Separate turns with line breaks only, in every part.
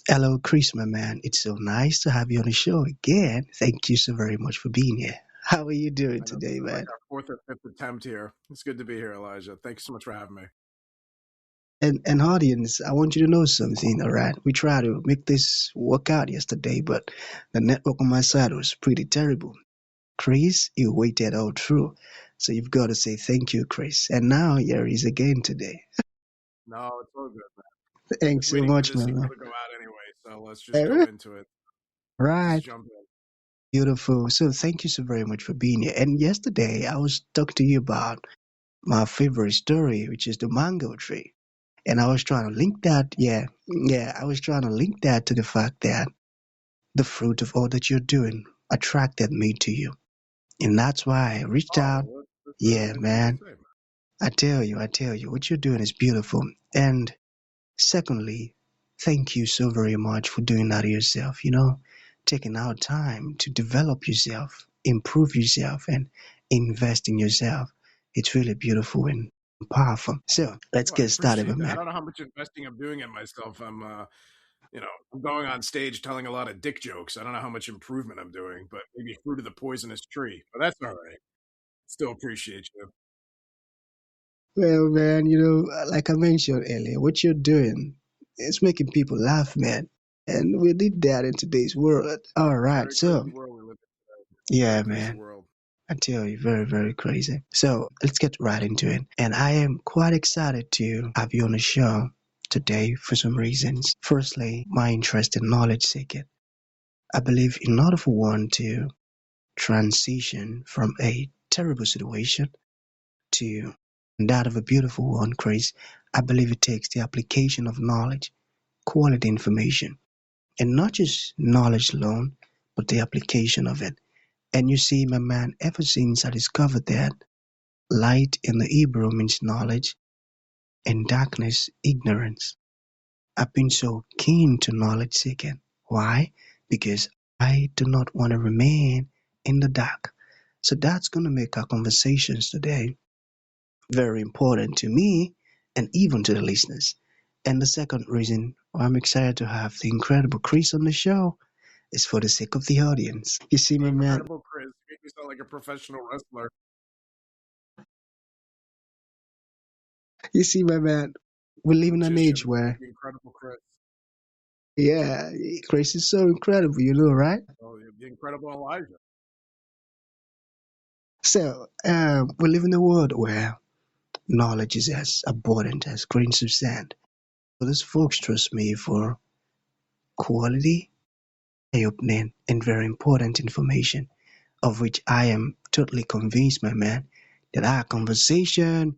Hello, Chris, my man. It's so nice to have you on the show again. Thank you so very much for being here. How are you doing
I know
today,
this is like
man?
our fourth or fifth attempt here. It's good to be here, Elijah. Thanks so much for having me.
And audience, I want you to know something, all right? We tried to make this work out yesterday, but the network on my side was pretty terrible. Chris, you waited all through. So you've got to say thank you, Chris. And now here he is again today.
No, it's all good, man. I was
Thanks so
waiting for
much,
this
my
email
man.
to go out anyway, so let's just go
All
into it. Just
right.
jump in.
Beautiful. So thank you so very much for being here. And yesterday I was talking to you about my favorite story, which is the mango tree. And I was trying to link that, I was trying to link that to the fact that the fruit of all that you're doing attracted me to you. And that's why I reached
Oh,
out.
well, that's really
Yeah,
nice of you to
man.
say, man.
I tell you, what you're doing is beautiful. And secondly, thank you so very much for doing that yourself, taking out time to develop yourself, improve yourself, and invest in yourself. It's really beautiful and powerful. So let's
Oh, I
get started, my
appreciate that. I
man.
don't know how much investing I'm doing in myself. I'm going on stage telling a lot of dick jokes. I don't know how much improvement I'm doing, but maybe fruit of the poisonous tree. But that's all right. Still appreciate you.
Well, man, like I mentioned earlier, what you're doing is making people laugh, man. And we need that in today's world. All right,
Very crazy
so
world we live in today. Very
yeah,
crazy
man.
world.
I tell you, very, very crazy. So let's get right into it. And I am quite excited to have you on the show today for some reasons. Firstly, my interest in knowledge seeking. I believe in order for one to transition from a terrible situation to that of a beautiful one, Chris, I believe it takes the application of knowledge, quality information, and not just knowledge alone, but the application of it. And you see, my man, ever since I discovered that light in the Hebrew means knowledge and darkness ignorance, I've been so keen to knowledge seeking. Why? Because I do not want to remain in the dark. So that's going to make our conversations today very important to me and even to the listeners. And the second reason why I'm excited to have the incredible Chris on the show is for the sake of the audience. You see,
The
my man,
incredible Chris. You make me sound like a professional wrestler.
we live in an age
Magician.
where,
The incredible Chris.
yeah, Chris is so incredible, right?
Oh, the incredible Elijah.
So, we live in a world where knowledge is as abundant as grains of sand. So these folks trust me for quality, eye-opening, and very important information, of which I am totally convinced, my man, that our conversation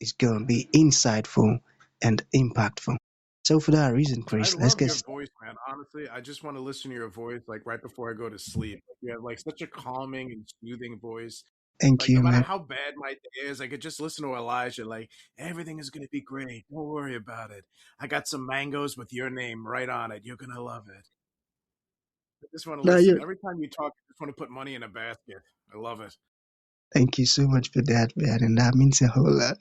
is going to be insightful and impactful. So for that reason,
I
Chris, let's
love
get
your voice, man. Honestly, I just want to listen to your voice like right before I go to sleep. You have like such a calming and soothing voice.
thank
Like no
you,
matter
man.
how bad my day is, I could just listen to Elijah. Like everything is gonna be great. Don't worry about it. I got some mangoes with your name right on it. You're gonna love it. I just want to
Now
listen.
you,
Every time you talk, I just want to put money in a basket. I love it.
thank you so much for that, man, and that means a whole lot.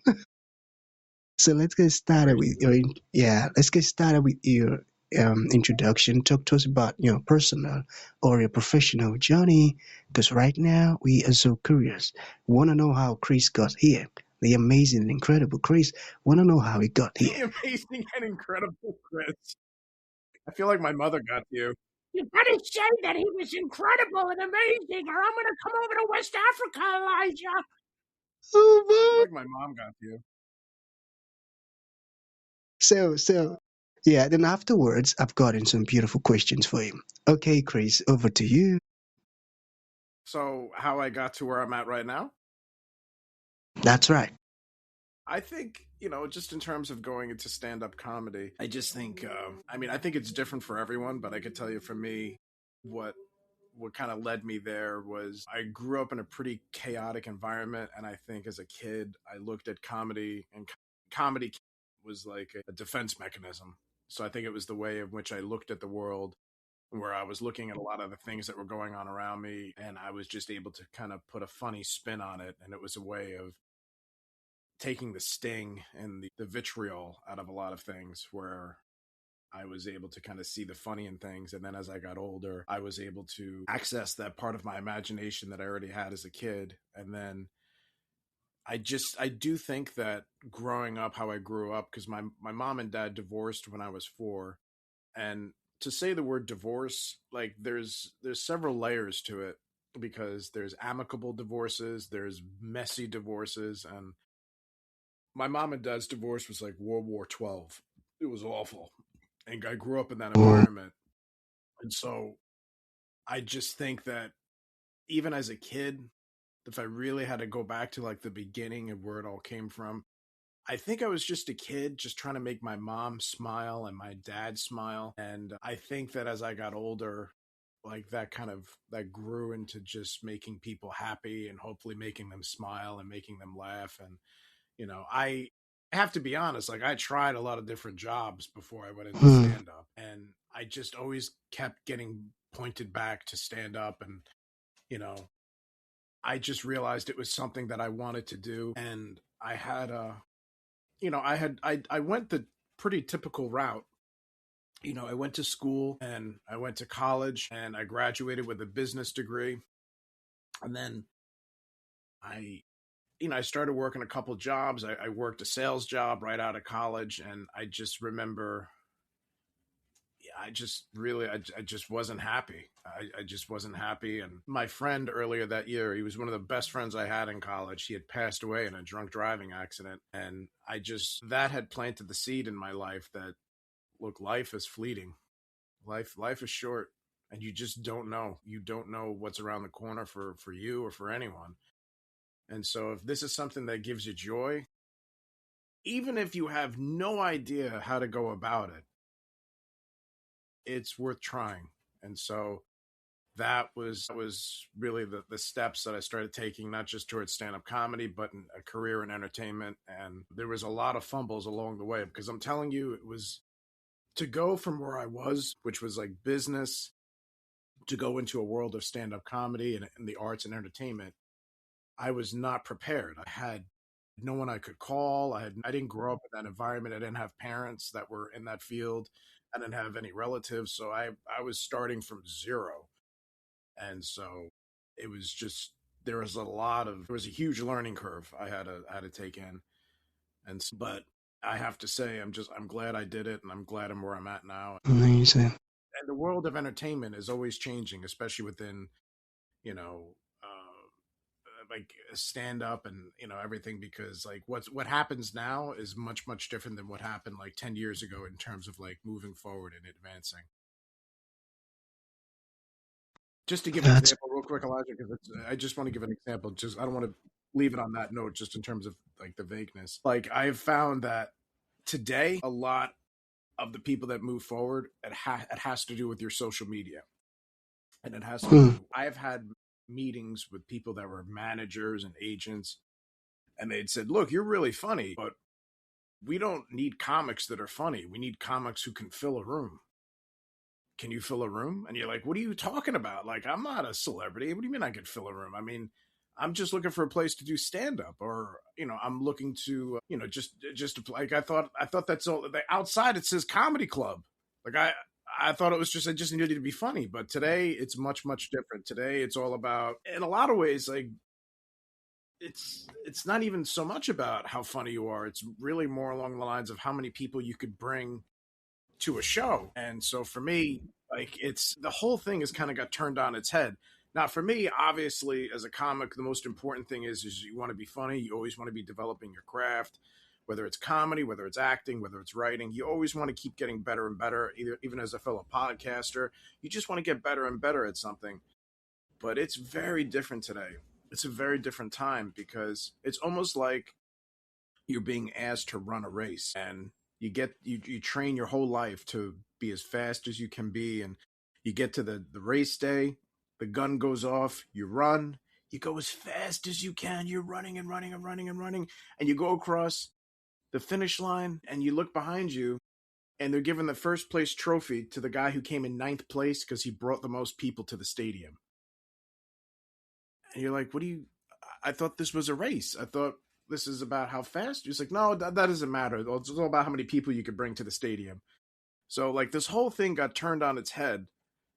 So let's get started with
Appreciate
your
it.
let's get started with your introduction. Talk to us about your personal or your professional journey, because right now we are so curious. We want to know how Chris got here. The amazing and incredible Chris. Want to know how he got here.
The amazing and incredible Chris. I feel like my mother got to you. You better say that he was incredible and amazing, or I'm going to come over to West Africa, Elijah.
Oh
I feel
man!
like my mom got to you.
So yeah. Then afterwards, I've gotten some beautiful questions for you. Okay, Chris, over to you.
So, how I got to where I'm at right now?
That's right.
I think, just in terms of going into stand up comedy, I just think, I think it's different for everyone, but I could tell you for me, what kind of led me there was I grew up in a pretty chaotic environment, and I think as a kid I looked at comedy, and comedy was like a defense mechanism. So I think it was the way in which I looked at the world, where I was looking at a lot of the things that were going on around me, and I was just able to kind of put a funny spin on it, and it was a way of taking the sting and the vitriol out of a lot of things, where I was able to kind of see the funny in things. And then as I got older, I was able to access that part of my imagination that I already had as a kid. And then I do think that growing up, how I grew up, because my mom and dad divorced when I was 4. And to say the word divorce, like there's several layers to it, because there's amicable divorces, there's messy divorces, and my mom and dad's divorce was like World War 12. It was awful. And I grew up in that
Mm,
environment. And so I just think that even as a kid, if I really had to go back to like the beginning of where it all came from, I think I was just a kid just trying to make my mom smile and my dad smile. And I think that as I got older, like that grew into just making people happy and hopefully making them smile and making them laugh. And I have to be honest, like I tried a lot of different jobs before I went into
mm,
stand up, and I just always kept getting pointed back to stand up. And you know, I just realized it was something that I wanted to do. And I had I went the pretty typical route. I went to school and I went to college and I graduated with a business degree. And then I I started working a couple jobs. I worked a sales job right out of college, and I just remember, yeah, I just wasn't happy. I just wasn't happy. And my friend earlier that year, he was one of the best friends I had in college. He had passed away in a drunk driving accident, and that had planted the seed in my life that, look, life is fleeting. Life is short, and you just don't know. You don't know what's around the corner for you or for anyone. And so if this is something that gives you joy, even if you have no idea how to go about it, it's worth trying. And so that was really the steps that I started taking, not just towards stand-up comedy, but in a career in entertainment. And there was a lot of fumbles along the way, because I'm telling you, it was to go from where I was, which was like business, to go into a world of stand-up comedy and the arts and entertainment. I was not prepared. I had no one I could call. I didn't grow up in that environment. I didn't have parents that were in that field. I didn't have any relatives, so I was starting from zero. And so it was just, there was a huge learning curve I had to take in. But I have to say, I'm glad I did it, and I'm glad I'm where I'm at now.
amazing.
And the world of entertainment is always changing, especially within, you know, like stand up and everything, because like what happens now is much different than what happened like 10 years ago in terms of like moving forward and advancing. Just to give an
That's
example real quick, Elijah, because I just want to give an example. Just I don't want to leave it on that note, just in terms of like the vagueness. Like I've found that today a lot of the people that move forward, it has to do with your social media. And it has to
mm,
do, I've had meetings with people that were managers and agents, and they'd said, look, you're really funny, but we don't need comics that are funny. We need comics who can fill a room. Can you fill a room? And you're like, what are you talking about? Like, I'm not a celebrity. What do you mean I could fill a room? I mean, I'm just looking for a place to do stand up, or I'm looking to just like I thought that's all. Outside it says comedy club. Like I thought it was just, I just needed to be funny. But today it's much different. Today it's all about, in a lot of ways, like it's not even so much about how funny you are. It's really more along the lines of how many people you could bring to a show. And so for me, like it's the whole thing has kind of got turned on its head. Now for me, obviously, as a comic, the most important thing is you want to be funny. You always want to be developing your craft, whether it's comedy, whether it's acting, whether it's writing. You always want to keep getting better and better. Even as a fellow podcaster, you just want to get better and better at something. But it's very different today. It's a very different time, because it's almost like you're being asked to run a race, and you train your whole life to be as fast as you can be, and you get to the race day, the gun goes off, you run, you go as fast as you can, you're running and running and running and running, and you go across the finish line, and you look behind you, and they're giving the first place trophy to the guy who came in ninth place because he brought the most people to the stadium. And you're like, what do you, I thought this was a race. I thought this is about how fast. He's like, no, that doesn't matter. It's all about how many people you could bring to the stadium. So like this whole thing got turned on its head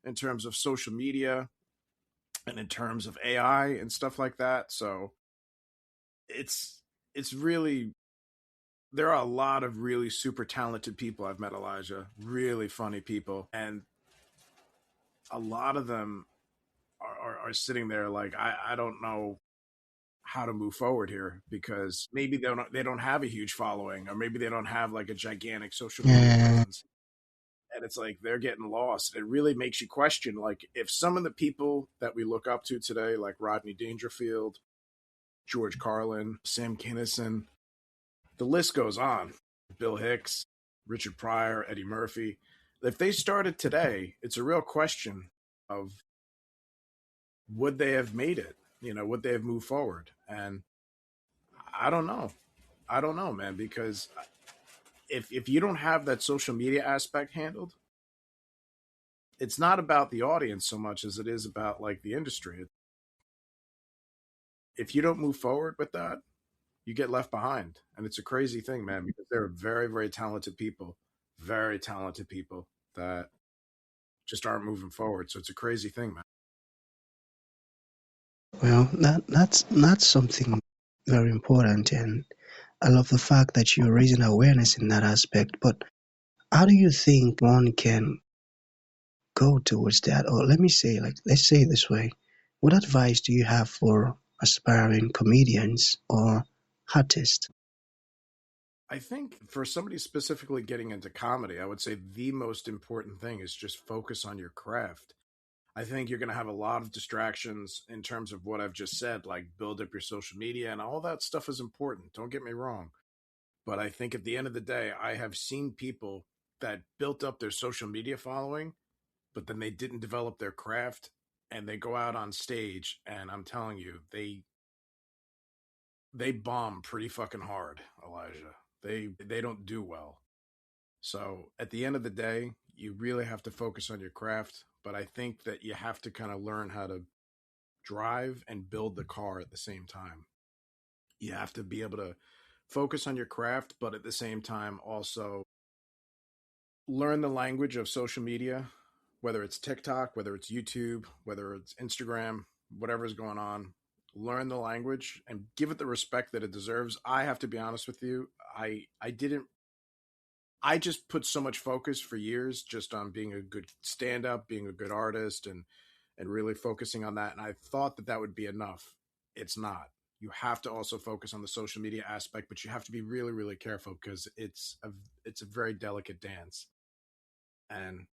in terms of social media and in terms of AI and stuff like that. So it's really, there are a lot of really super talented people I've met, Elijah, really funny people, and a lot of them are sitting there like I don't know how to move forward here because maybe they don't have a huge following, or maybe they don't have like a gigantic social media
Yeah.
presence, and it's like they're getting lost. It really makes you question, like, if some of the people that we look up to today, like Rodney Dangerfield, George Carlin, Sam Kinison, the list goes on, Bill Hicks, Richard Pryor, Eddie Murphy, if they started today, it's a real question of would they have made it? Would they have moved forward? And I don't know. I don't know, man, because if you don't have that social media aspect handled, it's not about the audience so much as it is about like the industry. If you don't move forward with that, you get left behind. And it's a crazy thing, man, because there are very, very talented people that just aren't moving forward. So it's a crazy thing, man.
Well, that's something very important, and I love the fact that you're raising awareness in that aspect. But how do you think one can go towards that? Or let me say, like, let's say it this way: what advice do you have for aspiring comedians or artists?
I think for somebody specifically getting into comedy, I would say the most important thing is just focus on your craft. I think you're going to have a lot of distractions in terms of what I've just said, like build up your social media, and all that stuff is important. Don't get me wrong. But I think at the end of the day, I have seen people that built up their social media following, but then they didn't develop their craft, and they go out on stage, and I'm telling you, they bomb pretty fucking hard, Elijah. They don't do well. So at the end of the day, you really have to focus on your craft. But I think that you have to kind of learn how to drive and build the car at the same time. You have to be able to focus on your craft, but at the same time also learn the language of social media, whether it's TikTok, whether it's YouTube, whether it's Instagram, whatever's going on. Learn the language and give it the respect that it deserves. I have to be honest with you. I didn't I just put so much focus for years just on being a good stand up, being a good artist, and really focusing on that. And I thought that that would be enough. It's not. You have to also focus on the social media aspect, but you have to be really, really careful because it's a very delicate dance. And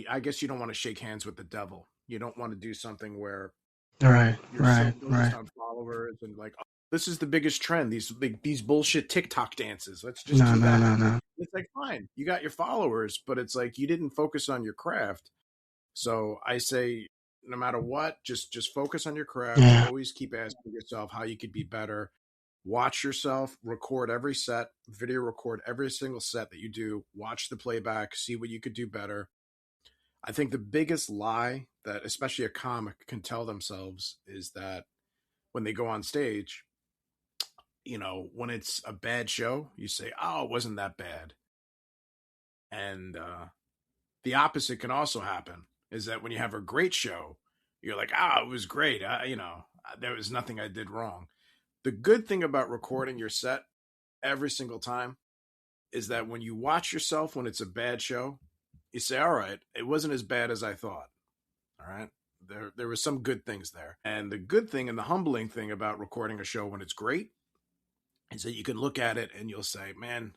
I guess you don't want to shake hands with the devil. You don't want to do something where
Right,
you're so
right,
focused
right.
on followers and like, oh, this is the biggest trend, these bullshit TikTok dances, let's just
No,
do
no, no,
that.
no.
It's like, fine, you got your followers, but it's like you didn't focus on your craft. So I say, no matter what, just focus on your craft.
Yeah.
Always keep asking yourself how you could be better. Watch yourself, record every set, video record every single set that you do, watch the playback, see what you could do better. I think the biggest lie that especially a comic can tell themselves is that when they go on stage, when it's a bad show, you say, "Oh, it wasn't that bad," and the opposite can also happen. Is that when you have a great show, you're like, "Ah, it was great. There was nothing I did wrong." The good thing about recording your set every single time is that when you watch yourself when it's a bad show, you say, "All right, it wasn't as bad as I thought." All right. There were some good things there. And the good thing and the humbling thing about recording a show when it's great is that you can look at it and you'll say, man,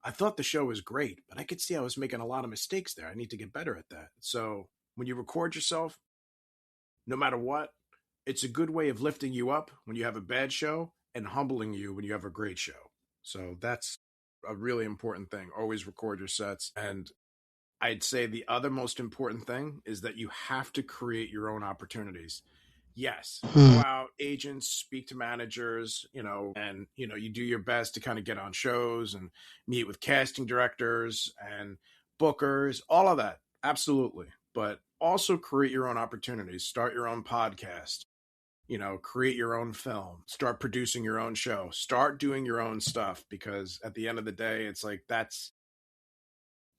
I thought the show was great, but I could see I was making a lot of mistakes there. I need to get better at that. So when you record yourself, no matter what, it's a good way of lifting you up when you have a bad show and humbling you when you have a great show. So that's a really important thing. Always record your sets. And I'd say the other most important thing is that you have to create your own opportunities. Yes, go
Hmm.
out, agents, speak to managers, and you do your best to kind of get on shows and meet with casting directors and bookers, all of that. Absolutely. But also create your own opportunities, start your own podcast, create your own film, start producing your own show, start doing your own stuff because at the end of the day, it's like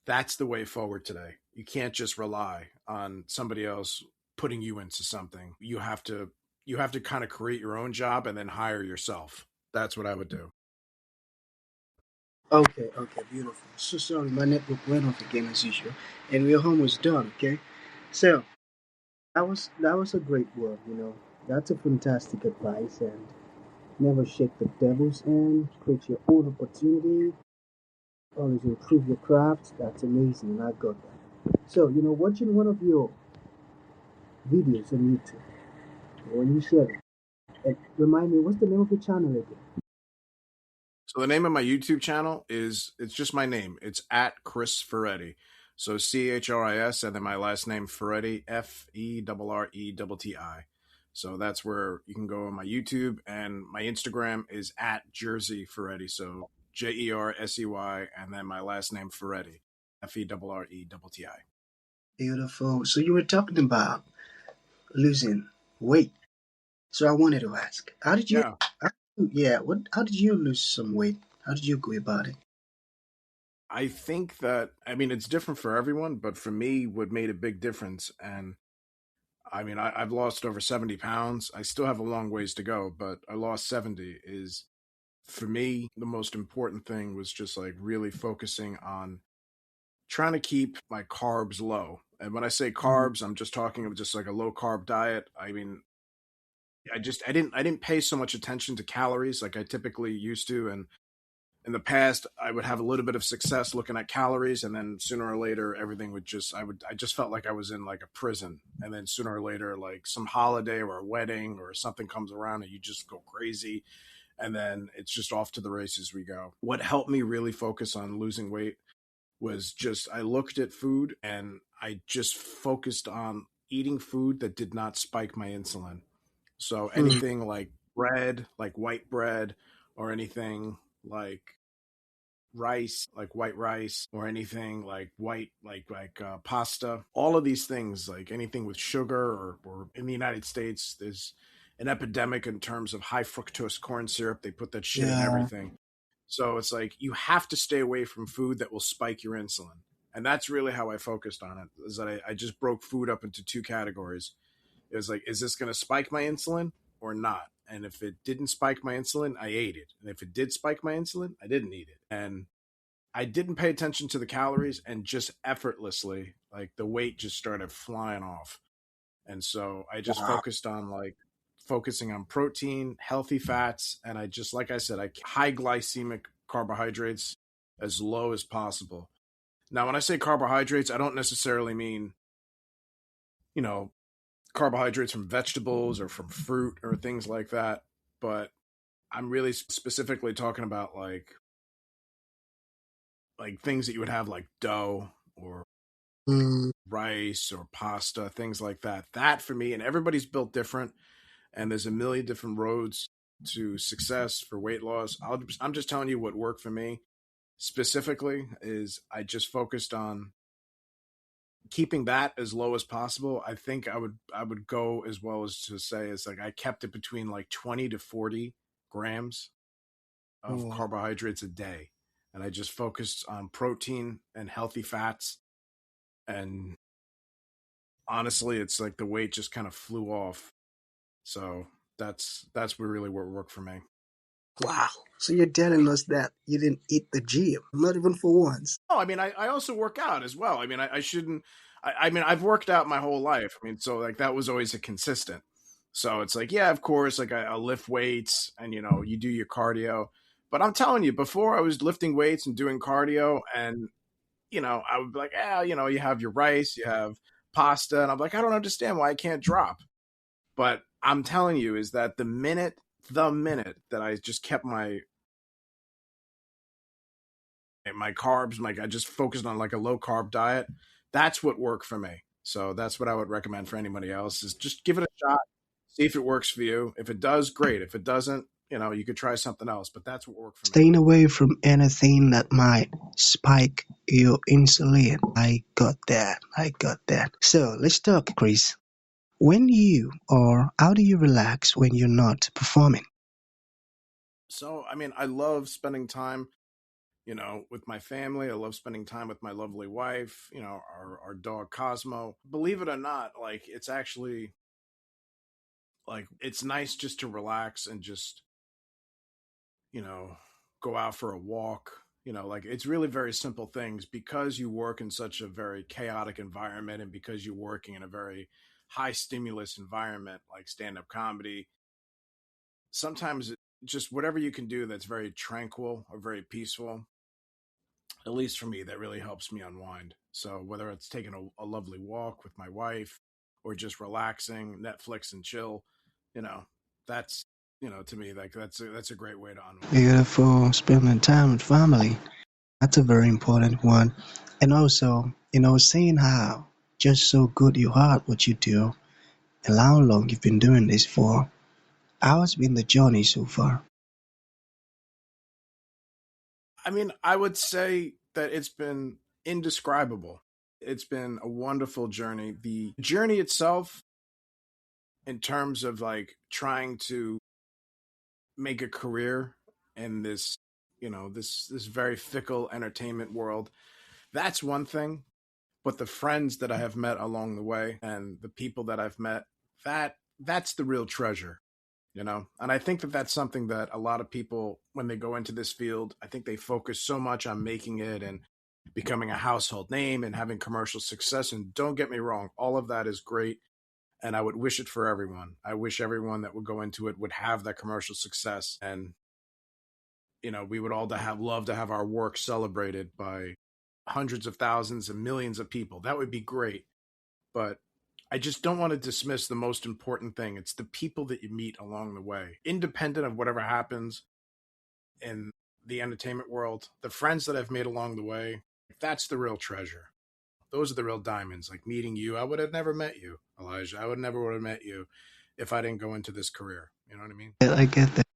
That's the way forward today. You can't just rely on somebody else putting you into something. You have to kind of create your own job and then hire yourself. That's what I would do.
Okay, okay, beautiful. So sorry, my network went off again as usual, and we're almost done. Okay, so that was a great word. That's a fantastic advice, and never shake the devil's hand. Create your own opportunity. Always improve your craft. That's amazing, and I got that. So watching one of your videos on YouTube when you share it, remind me what's the name of your channel again?
So the name of my YouTube channel it's just my name. It's at Chris Ferretti. So Chris and then my last name Ferretti Ferretti. So that's where you can go on my YouTube, and my Instagram is at Jersey Ferretti. So Jersey and then my last name Ferretti Ferretti.
Beautiful. So you were talking about losing weight. So I wanted to ask,
Yeah.
yeah, how did you lose some weight? How did you go about it?
I think that, I mean, it's different for everyone, but for me, what made a big difference, and I mean, I've lost over 70 pounds. I still have a long ways to go, but I lost 70. Is for me, the most important thing was just like really focusing on trying to keep my carbs low. And when I say
Mm,
carbs, I'm just talking of just like a low carb diet. I mean, I didn't pay so much attention to calories like I typically used to. And in the past, I would have a little bit of success looking at calories, and then sooner or later everything would I just felt like I was in like a prison. And then sooner or later, like some holiday or a wedding or something comes around and you just go crazy, and then it's just off to the races we go. What helped me really focus on losing weight was just I looked at food and I just focused on eating food that did not spike my insulin. So
mm,
anything like bread, like white bread, or anything like rice, like white rice, or anything like white, pasta. All of these things, like anything with sugar, or in the United States, there's an epidemic in terms of high fructose corn syrup. They put that shit in
yeah.
everything. So it's like you have to stay away from food that will spike your insulin. And that's really how I focused on it. Is that I just broke food up into two categories. It was like, is this going to spike my insulin or not? And if it didn't spike my insulin, I ate it. And if it did spike my insulin, I didn't eat it. And I didn't pay attention to the calories, and just effortlessly, like the weight just started flying off. And so I just
Wow.
focusing on protein, healthy fats, and I just, like I said, I high glycemic carbohydrates as low as possible. Now, when I say carbohydrates, I don't necessarily mean, you know, carbohydrates from vegetables or from fruit or things like that, but I'm really specifically talking about like things that you would have like dough or
Mm,
rice or pasta, things like that. That for me, and everybody's built different, and there's a million different roads to success for weight loss. I'm just telling you what worked for me specifically is I just focused on keeping that as low as possible. I think I would go as well as to say it's like I kept it between like 20 to 40 grams of
oh,
carbohydrates a day. And I just focused on protein and healthy fats. And honestly, it's like the weight just kind of flew off. So that's really what worked for me.
wow. So you're telling us that you didn't eat the gym, not even for once.
Oh, I mean, I also work out as well. I mean, I shouldn't. I mean, I've worked out my whole life. I mean, so like that was always a consistent. So it's like, yeah, of course, like I'll lift weights and you do your cardio. But I'm telling you, before I was lifting weights and doing cardio, and I would be like, you have your rice, you have pasta, and I'm like, I don't understand why I can't drop. But I'm telling you, is that the minute that I just kept my carbs, like I just focused on like a low carb diet, that's what worked for me. So that's what I would recommend for anybody else is just give it a shot, see if it works for you. If it does, great. If it doesn't, you could try something else. But that's what worked for me.
Staying away from anything that might spike your insulin. I got that. I got that. So let's talk, Chris. When you or how do you relax when you're not performing?
So I mean, I love spending time. with my family. I love spending time with my lovely wife, our dog Cosmo. Believe it or not, like it's actually like it's nice just to relax and just, you know, go out for a walk. Like it's really very simple things because you work in such a very chaotic environment and because you're working in a very high stimulus environment like stand up comedy. Sometimes just whatever you can do that's very tranquil or very peaceful, at least for me, that really helps me unwind. So whether it's taking a lovely walk with my wife or just relaxing, Netflix and chill, you know, that's to me like that's a great way to unwind.
Beautiful spending time with family. That's a very important one. And also, seeing how just so good you are at what you do and how long you've been doing this for. How has been the journey so far?
I mean, I would say that it's been indescribable. It's been a wonderful journey. The journey itself, in terms of like trying to make a career in this, this very fickle entertainment world, that's one thing. But the friends that I have met along the way and the people that I've met, that's the real treasure. And I think that that's something that a lot of people, when they go into this field, I think they focus so much on making it and becoming a household name and having commercial success. And don't get me wrong, all of that is great, and I would wish it for everyone. I wish everyone that would go into it would have that commercial success, and we would all to have love to have our work celebrated by hundreds of thousands and millions of people. That would be great. But I just don't want to dismiss the most important thing. It's the people that you meet along the way, independent of whatever happens in the entertainment world. The friends that I've made along the way, that's the real treasure. Those are the real diamonds. Like meeting you, I would have never met you, Elijah. I would have met you if I didn't go into this career. You know what I mean?
I get that.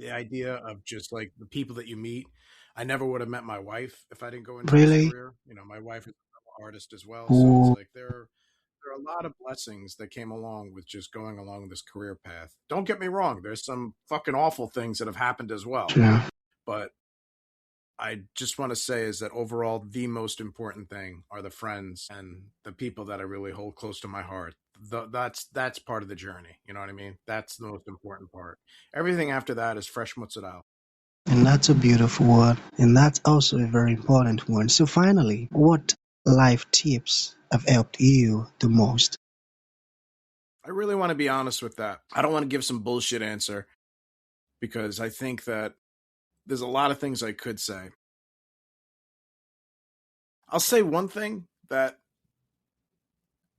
The idea of just like the people that you meet. I never would have met my wife if I didn't go into this
Really?
career. My wife is an artist as well, so it's
Ooh,
like there are a lot of blessings that came along with just going along this career path. Don't get me wrong, there's some fucking awful things that have happened as well.
sure.
But I just want to say is that overall, the most important thing are the friends and the people that I really hold close to my heart. That's part of the journey. You know what I mean? That's the most important part. Everything after that is fresh mozzarella.
And that's a beautiful one. And that's also a very important one. So, finally, what life tips have helped you the most?
I really want to be honest with that. I don't want to give some bullshit answer because I think that there's a lot of things I could say. I'll say one thing that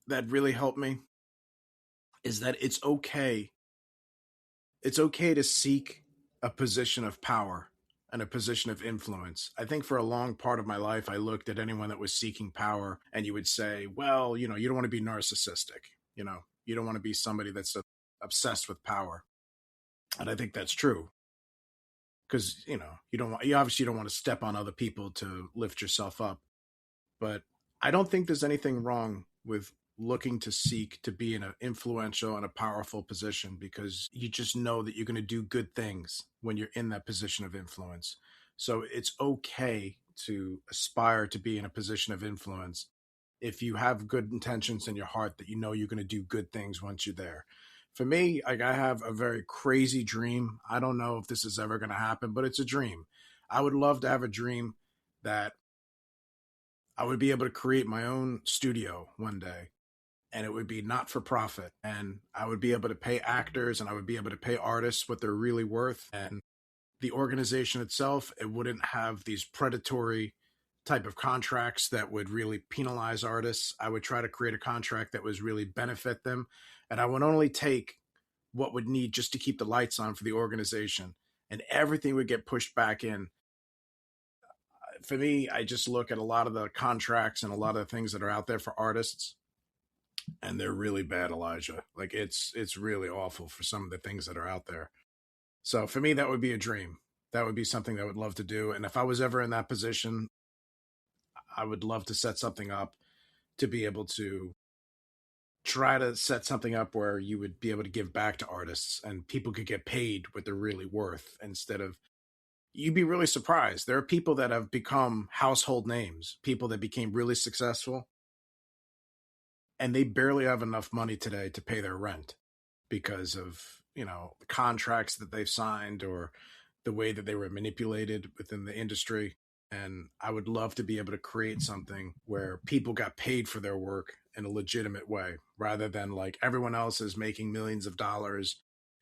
really helped me is that it's okay. It's okay to seek a position of power and a position of influence. I think for a long part of my life, I looked at anyone that was seeking power and you would say, well, you don't want to be narcissistic. You don't want to be somebody that's obsessed with power. And I think that's true because, you obviously don't want to step on other people to lift yourself up. But I don't think there's anything wrong with looking to seek to be in an influential and a powerful position because you just know that you're going to do good things when you're in that position of influence. So it's okay to aspire to be in a position of influence if you have good intentions in your heart that you know you're going to do good things once you're there. For me, like I have a very crazy dream. I don't know if this is ever going to happen, but it's a dream. I would love to have a dream that I would be able to create my own studio one day and it would be not for profit. And I would be able to pay actors and I would be able to pay artists what they're really worth. And the organization itself, it wouldn't have these predatory type of contracts that would really penalize artists. I would try to create a contract that was really benefit them. And I would only take what would need just to keep the lights on for the organization. And everything would get pushed back in. For me, I just look at a lot of the contracts and a lot of the things that are out there for artists, and they're really bad, Elijah. Like it's really awful for some of the things that are out there. So for me, that would be a dream. That would be something I would love to do. And if I was ever in that position, I would love to set something up to be able to try to set something up where you would be able to give back to artists and people could get paid what they're really worth instead of you'd be really surprised. There are people that have become household names, people that became really successful, and they barely have enough money today to pay their rent because of, the contracts that they've signed or the way that they were manipulated within the industry. And I would love to be able to create something where people got paid for their work in a legitimate way rather than like everyone else is making millions of dollars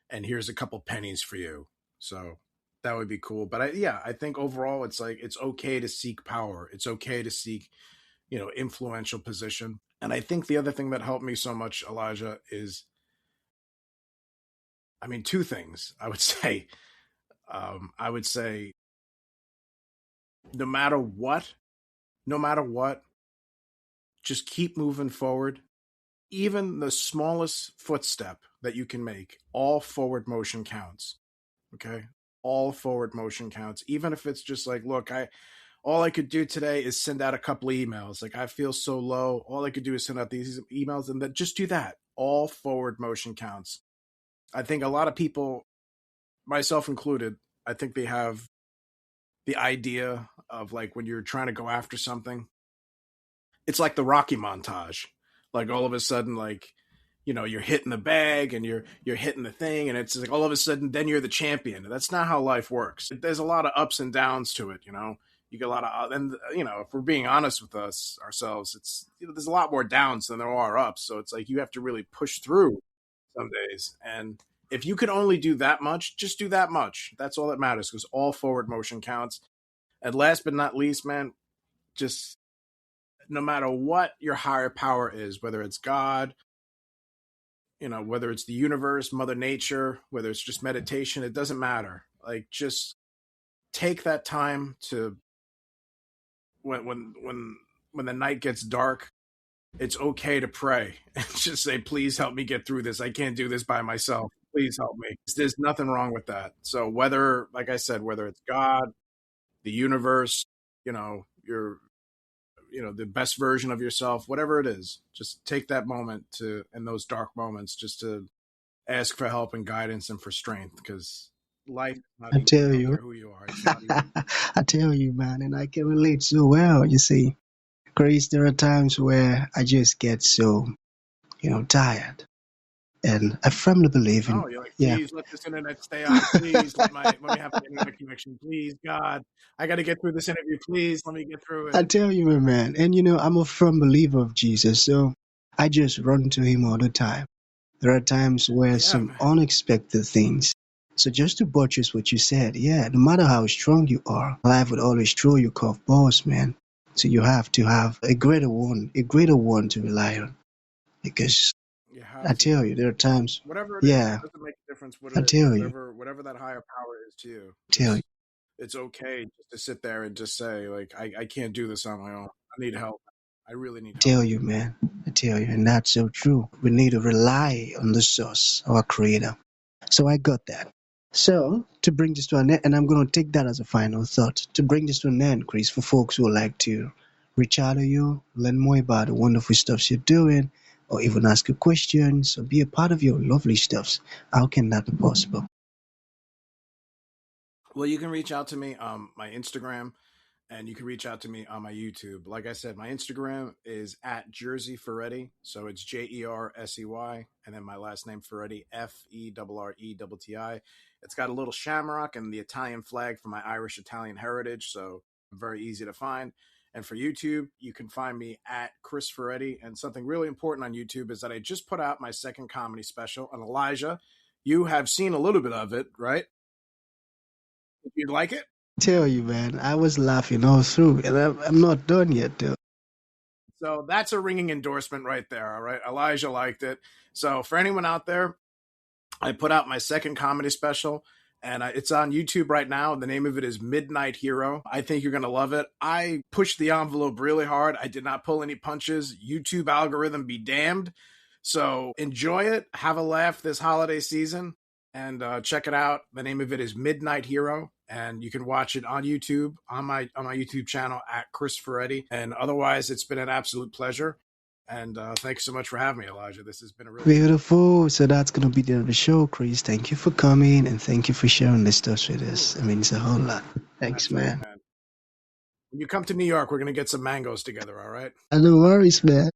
and here's a couple pennies for you. So that would be cool. But I think overall it's like it's okay to seek power. It's okay to seek, influential position. And I think the other thing that helped me so much, Elijah, is, I mean, two things I would say. I would say no matter what, no matter what, just keep moving forward. Even the smallest footstep that you can make, all forward motion counts. Okay. All forward motion counts. Even if it's just like, look, all I could do today is send out a couple of emails. Like I feel so low. All I could do is send out these emails and then just do that. All forward motion counts. I think a lot of people, myself included, I think they have the idea of like when you're trying to go after something, it's like the Rocky montage. Like all of a sudden, like, you're hitting the bag and you're hitting the thing, and it's like all of a sudden, then you're the champion. That's not how life works. There's a lot of ups and downs to it. You get a lot of, and if we're being honest with ourselves, it's there's a lot more downs than there are ups. So it's like you have to really push through some days, and if you could only do that much, just do that much. That's all that matters because all forward motion counts. And last but not least, man, just no matter what your higher power is, whether it's God, whether it's the universe, Mother Nature, whether it's just meditation, it doesn't matter. Like just take that time to when the night gets dark, it's okay to pray and just say, please help me get through this. I can't do this by myself. Please help me. There's nothing wrong with that. So whether, like I said, whether it's God, the universe, your the best version of yourself, whatever it is, just take that moment to in those dark moments just to ask for help and guidance and for strength because life is not
I
easy.
tell
I don't
you.
care who you are. It's not easy.
I tell you, man, and I can relate so well. You see, Grace, there are times where I just get so, tired. And I firmly believe in,
Oh, you're like,
yeah,
please let this internet stay on. Please let me have an internet connection. Please, God, I got to get through this interview. Please let me get through it.
I tell you, my man. And, I'm a firm believer of Jesus, so I just run to him all the time. There are times where
Yeah,
some
man.
unexpected things. So just to buttress what you said, yeah, no matter how strong you are, life would always throw you curveballs, man. So you have to have a greater one to rely on. Because
You
I
have to,
tell you, there are times,
whatever it is,
yeah,
it doesn't make a difference what
I
it is.
tell you,
Whatever that higher power is to you,
tell you,
just it's okay just to sit there and just say like, I can't do this on my own. I need help. I really need help.
tell you, man. I tell you, and that's so true. We need to rely on the source, our creator. So I got that. So to bring this to an end, and I'm going to take that as a final thought. To bring this to an end, Chris, for folks who would like to reach out to you, learn more about the wonderful stuff you're doing, or even ask you questions, or be a part of your lovely stuffs, how can that be possible?
Well, you can reach out to me my Instagram, and you can reach out to me on my YouTube. Like I said, my Instagram is at Jersey Ferretti, so it's Jersey, and then my last name Ferretti, Ferrettii. It's got a little shamrock and the Italian flag for my Irish Italian heritage, so very easy to find. And for YouTube, you can find me at Chris Ferretti. And something really important on YouTube is that I just put out my second comedy special. And Elijah, you have seen a little bit of it, right? Did you like it?
Tell you, man, I was laughing all through, and I'm not done yet, though.
So that's a ringing endorsement right there. All right. Elijah liked it. So for anyone out there, I put out my second comedy special and it's on YouTube right now. The name of it is Midnight Hero. I think you're going to love it. I pushed the envelope really hard. I did not pull any punches. YouTube algorithm be damned. So enjoy it. Have a laugh this holiday season and check it out. The name of it is Midnight Hero, and you can watch it on YouTube on my YouTube channel at Chris Ferretti. And otherwise, it's been an absolute pleasure. And thanks so much for having me, Elijah. This has been a real treat.
Beautiful. So that's gonna be the end of the show, Chris. Thank you for coming and thank you for sharing this stuff with us. I
Absolutely.
mean, it's a whole lot. Thanks,
Absolutely,
man.
man. When you come to New York, we're going to get some mangoes together, all right?
No worries, man.